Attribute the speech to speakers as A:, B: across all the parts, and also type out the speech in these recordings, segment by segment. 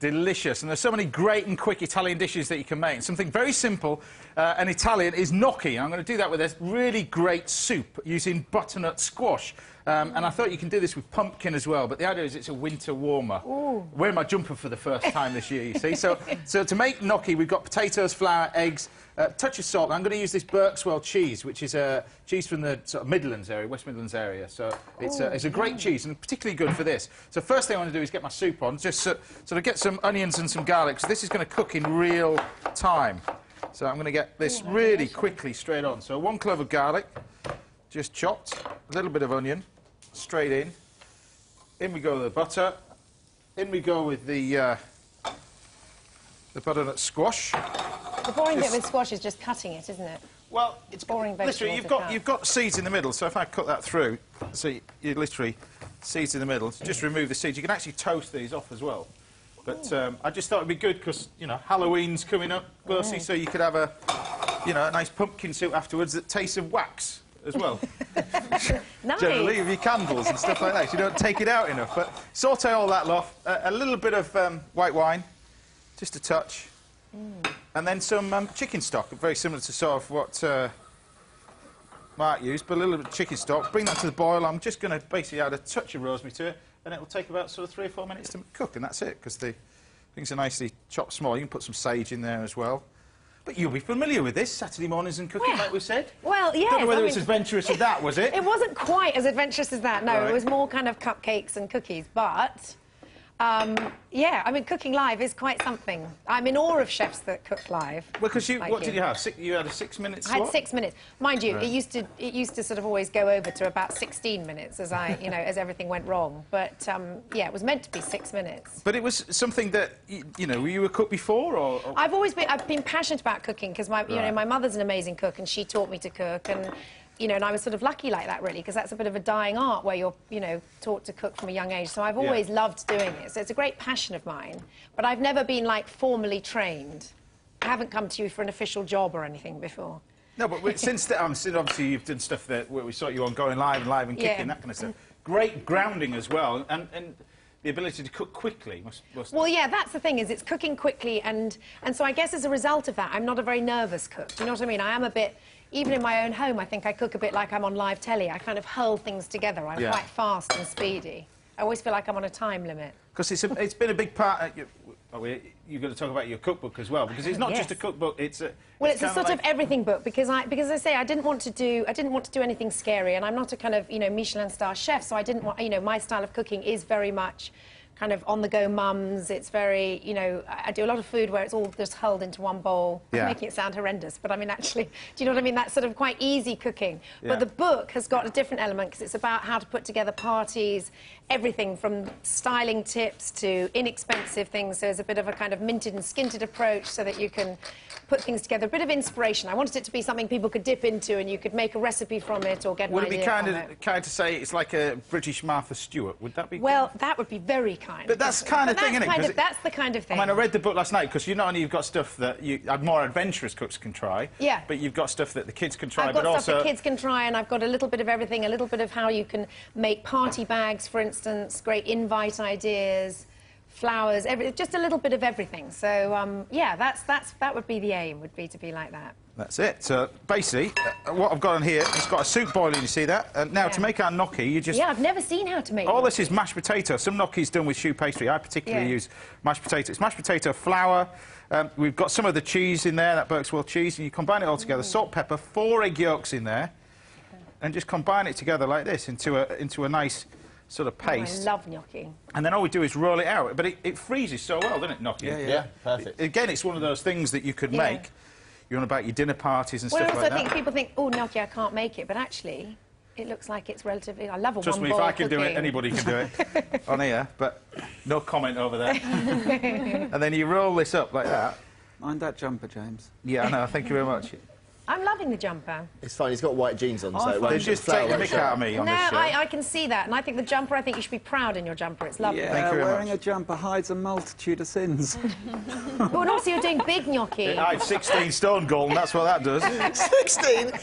A: delicious. And there's so many great and quick Italian dishes that you can make. Something very simple and Italian is gnocchi. I'm going to do that with a really great soup using butternut squash. And I thought you can do this with pumpkin as well, but the idea is it's a winter warmer.
B: Ooh.
A: Wearing my jumper for the first time this year, you see. So to make gnocchi, we've got potatoes, flour, eggs, a touch of salt. I'm going to use this Berkswell cheese, which is a cheese from the sort of Midlands area, West Midlands area. So it's a great cheese and particularly good for this. So first thing I want to do is get my soup on, just sort of get some onions and some garlic, because this is going to cook in real time. So I'm going to get this really quickly straight on. So 1 clove of garlic, just chopped, a little bit of onion, straight in. In we go with the butter. In we go with the butternut squash.
B: The boring bit with squash is just cutting it, isn't it?
A: Well, it's
B: boring.
A: Literally, you've got seeds in the middle. So if I cut that through, so you literally seeds in the middle. So just remove the seeds. You can actually toast these off as well. But I just thought it'd be good because Halloween's coming up, Bercy, so you could have a a nice pumpkin soup afterwards that tastes of wax as well.
B: Nice.
A: Generally, with your candles and stuff like that. So you don't take it out enough. But saute all that off. A little bit of white wine, just a touch. And then some chicken stock, very similar to sort of what Mark used, but a little bit of chicken stock. Bring that to the boil. I'm just going to basically add a touch of rosemary to it, and it will take about sort of 3 or 4 minutes to cook, and that's it, because the things are nicely chopped small. You can put some sage in there as well. But you'll be familiar with this, Saturday mornings and cooking, like we said.
B: Well, yes.
A: Don't know whether it's as adventurous as that, was it?
B: It wasn't quite as adventurous as that, no. Right. It was more kind of cupcakes and cookies, but... yeah, I mean, cooking live is quite something. I'm in awe of chefs that cook live.
A: Well, because what did you have? You had a 6 minute slot?
B: I had 6 minutes. Mind you, right. it used to sort of always go over to about 16 minutes as as everything went wrong. But, yeah, it was meant to be 6 minutes.
A: But it was something that, were you a cook before, or...?
B: I've been passionate about cooking, because my mother's an amazing cook, and she taught me to cook, and... and I was sort of lucky like that, really, because that's a bit of a dying art where you're, taught to cook from a young age. So I've always loved doing it. So it's a great passion of mine. But I've never been, like, formally trained. I haven't come to you for an official job or anything before.
A: No, but since obviously you've done stuff that we saw you on going live and kicking, that kind of stuff. Great grounding as well, and the ability to cook quickly must...
B: Well, yeah, that's the thing, is it's cooking quickly, and so I guess as a result of that, I'm not a very nervous cook. Do you know what I mean? I am a bit... Even in my own home, I think I cook a bit like I'm on live telly. I kind of hurl things together. I'm quite fast and speedy. I always feel like I'm on a time limit. Because
A: it's been a big part... you're going to talk about your cookbook as well, because it's not just a cookbook, it's a...
B: Well, it's a sort of everything book, because as I say, I didn't want to do anything scary, and I'm not a kind of, Michelin star chef, so I didn't want, my style of cooking is very much kind of on-the-go mums. It's very, I do a lot of food where it's all just hurled into one bowl. I'm making it sound horrendous, but I mean, actually, do you know what I mean? That's sort of quite easy cooking. But the book has got a different element, because it's about how to put together parties, everything from styling tips to inexpensive things. So there's a bit of a kind of minted and skinted approach so that you can put things together. A bit of inspiration. I wanted it to be something people could dip into and you could make a recipe from it or get an idea from it.
A: Would it be kind to say it's like a British Martha Stewart? Would that be...
B: Well, that would be very kind.
A: But that's the kind of thing, isn't it?
B: That's the kind of thing.
A: I mean, I read the book last night, because not only you've got stuff that more adventurous cooks can try, but you've got stuff that the kids can try,
B: but also... I've got stuff that kids can try, and I've got a little bit of everything, a little bit of how you can make party bags, for instance, great invite ideas, flowers, just a little bit of everything. So, yeah, that would be the aim, would be to be like that.
A: That's it. So, basically, what I've got on here, it's got a soup boiling, you see that? Now, to make our gnocchi, you just...
B: Yeah, I've never seen how to make
A: all this is mashed potato. Some gnocchi's done with choux pastry. I particularly use mashed potato. It's mashed potato, flour. We've got some of the cheese in there, that Berkswell cheese, and you combine it all together. Salt, pepper, 4 egg yolks in there, and just combine it together like this into a nice sort of paste.
B: I love gnocchi.
A: And then all we do is roll it out. But it freezes so well, doesn't it, gnocchi?
C: Yeah, perfect.
A: Again, it's one of those things that you could make. You're on about your dinner parties and stuff like that.
B: Well, I also think people think, oh, gnocchi, I can't make it, but actually, it looks like it's relatively... I love a
A: Trust me, if I can do it, anybody can do it on here, but no comment over there. And then you roll this up like that.
D: Mind that jumper, James.
A: Yeah, I know, thank you very much.
B: I'm loving the jumper.
C: It's fine, he's got white jeans on, so it won't...
A: They just take the mick out of me on this show.
B: I can see that, and I think the jumper, I think you should be proud in your jumper. It's lovely.
D: Yeah,
A: thank you very
D: wearing
A: much.
D: a jumper hides a multitude of sins.
B: Well, and also you're doing big gnocchi.
A: It hides 16 stone gold, and that's what that does.
C: 16?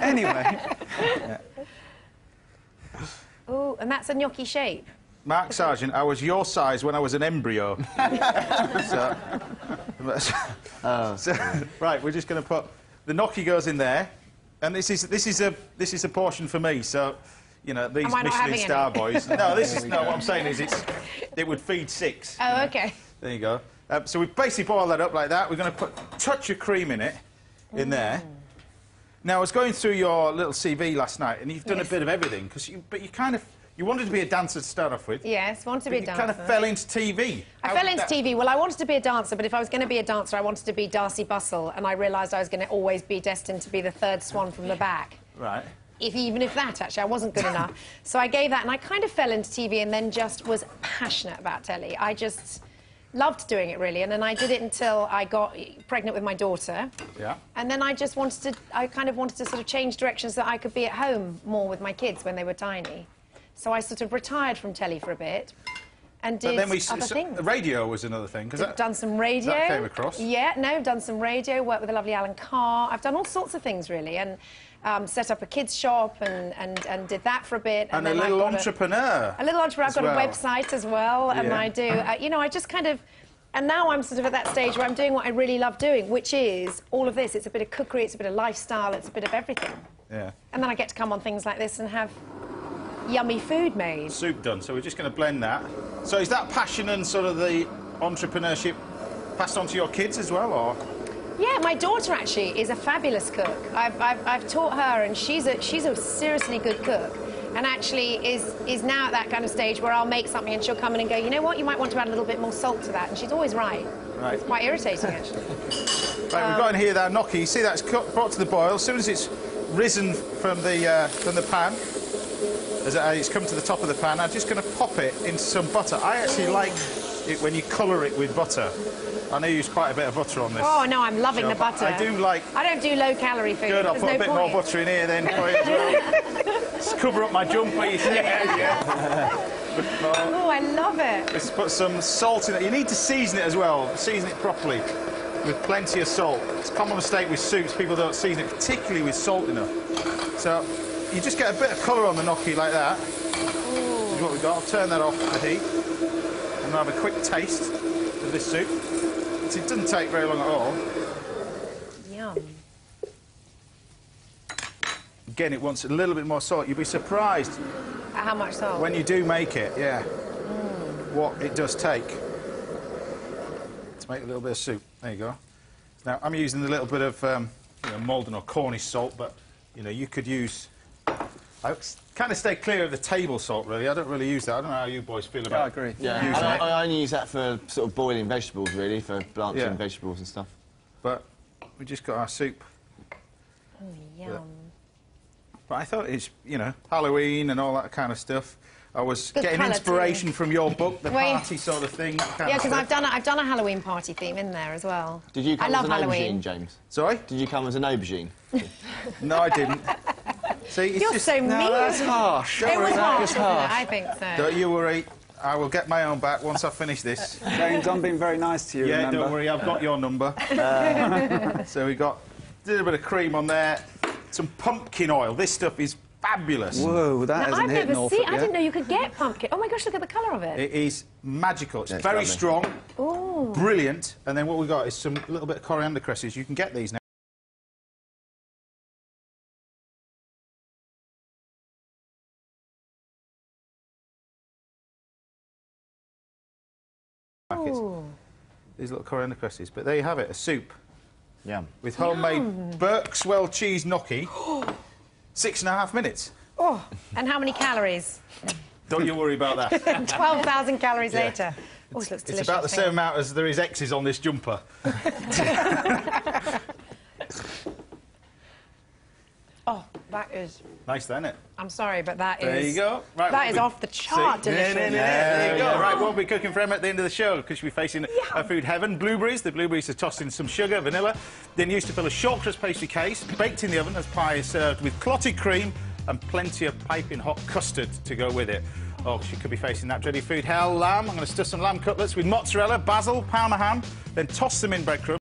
D: Anyway.
B: Oh, and that's a gnocchi shape.
A: Mark Sargent, I was your size when I was an embryo. Right, we're just going to put the gnocchi goes in there, and this is a portion for me. So, you know, these Michelin star boys. No, this is no. What I'm saying is it would feed 6.
B: Oh, okay.
A: There you go. So we've basically boiled that up like that. We're going to put a touch of cream in it, in there. Now, I was going through your little CV last night, and you've done a bit of everything, but you wanted to be a dancer to start off with.
B: Yes, wanted to be a dancer.
A: You kind of fell into TV.
B: I fell into TV. Well, I wanted to be a dancer, but if I was going to be a dancer, I wanted to be Darcy Bustle, and I realised I was going to always be destined to be the third swan from the back.
A: Right.
B: Even if that, actually, I wasn't good enough. So I gave that, and I kind of fell into TV and then just was passionate about telly. I just loved doing it, really, and then I did it until I got pregnant with my daughter.
A: Yeah.
B: And then I just kind of wanted to sort of change directions so that I could be at home more with my kids when they were tiny. So I sort of retired from telly for a bit and did other things.
A: Radio was another thing.
B: Done some radio.
A: That came across.
B: Yeah, no, done some radio, worked with the lovely Alan Carr. I've done all sorts of things, really, and set up a kids' shop and did that for a bit.
A: And a little entrepreneur.
B: A little entrepreneur. I've got a website as well, and I do. You know, I just kind of... And now I'm sort of at that stage where I'm doing what I really love doing, which is all of this. It's a bit of cookery, it's a bit of lifestyle, it's a bit of everything.
A: Yeah.
B: And then I get to come on things like this and have yummy food made.
A: Soup done, so we're just going to blend that. So is that passion and sort of the entrepreneurship passed on to your kids as well, or...?
B: Yeah, my daughter actually is a fabulous cook. I've taught her, and she's a seriously good cook, and actually is now at that kind of stage where I'll make something and she'll come in and go, you know what, you might want to add a little bit more salt to that, and she's always right. Right. It's quite irritating, actually.
A: Right, we've got in here that gnocchi. You see that's brought to the boil. As soon as it's risen from the pan, as it's come to the top of the pan, I'm just going to pop it into some butter. I actually like it when you colour it with butter. I know you use quite a bit of butter on this.
B: Oh, no, I'm loving the butter.
A: I do like...
B: I don't do low-calorie food.
A: Good, I'll put a bit more butter in here then for you as well. Just cover up my jumper, you see.
B: Oh, I love it.
A: Let's put some salt in it. You need to season it as well. Season it properly with plenty of salt. It's a common mistake with soups. People don't season it, particularly with salt enough. So you just get a bit of colour on the gnocchi like that. This is what we've got. I'll turn that off the heat. And we'll have a quick taste of this soup. It doesn't take very long at all.
B: Yum.
A: Again, it wants a little bit more salt. You'll be surprised
B: how much salt?
A: when you do make it, yeah. What it does take to make a little bit of soup. There you go. Now, I'm using a little bit of you know, Malden or Cornish salt, but, you know, you could use... I kind of stay clear of the table salt, really. I don't really use that. I don't know how you boys feel about it.
D: I agree.
C: Yeah, I only use that for sort of boiling vegetables, really, for blanching vegetables and stuff.
A: But we just got our soup.
B: Oh, yum.
A: But I thought it's, you know, Halloween and all that kind of stuff. I was getting inspiration from your book, the party sort of thing.
B: Yeah, because I've done a Halloween party theme in there as well.
C: Did you come as an aubergine, James?
A: Sorry?
C: Did you come as an aubergine?
A: No, I didn't. See, it's
B: You're
A: just...
B: so mean.
D: No, that's harsh.
B: It was harsh, wasn't it? I think so.
A: Don't you worry. I will get my own back once I finish this.
D: James, I'm being very nice to you,
A: Yeah,
D: remember?
A: don't worry, I've got your number. So we got a little bit of cream on there, some pumpkin oil. This stuff is fabulous.
D: Whoa, that hasn't hit Norfolk yet.
B: I didn't know you could get pumpkin. Oh, my gosh, look at the colour of it.
A: It is magical. It's very
C: lovely.
A: strong,
B: Ooh.
A: brilliant. And then what we've got is some little bit of coriander cresses. You can get these now. These little coriander cresses, but there you have it, a soup.
C: Yum.
A: With homemade Berkswell cheese gnocchi. 6.5 minutes.
B: Oh, and how many calories?
A: Don't you worry about that.
B: 12,000 calories later. Oh, it looks delicious.
A: It's about the same amount as there is X's on this jumper.
B: Oh, that is...
A: Nice, isn't it?
B: I'm sorry, but that is...
A: There you go. Right,
B: that is off the chart delicious.
A: There you go. Right, we'll be cooking for Emma at the end of the show because she'll be facing her food heaven. Blueberries. The blueberries are tossed in some sugar, vanilla, then used to fill a short crust pastry case, baked in the oven as pie is served with clotted cream and plenty of piping hot custard to go with it. Oh, she could be facing that dreaded food hell. Lamb. I'm going to stuff some lamb cutlets with mozzarella, basil, Parma ham, then toss them in breadcrumbs.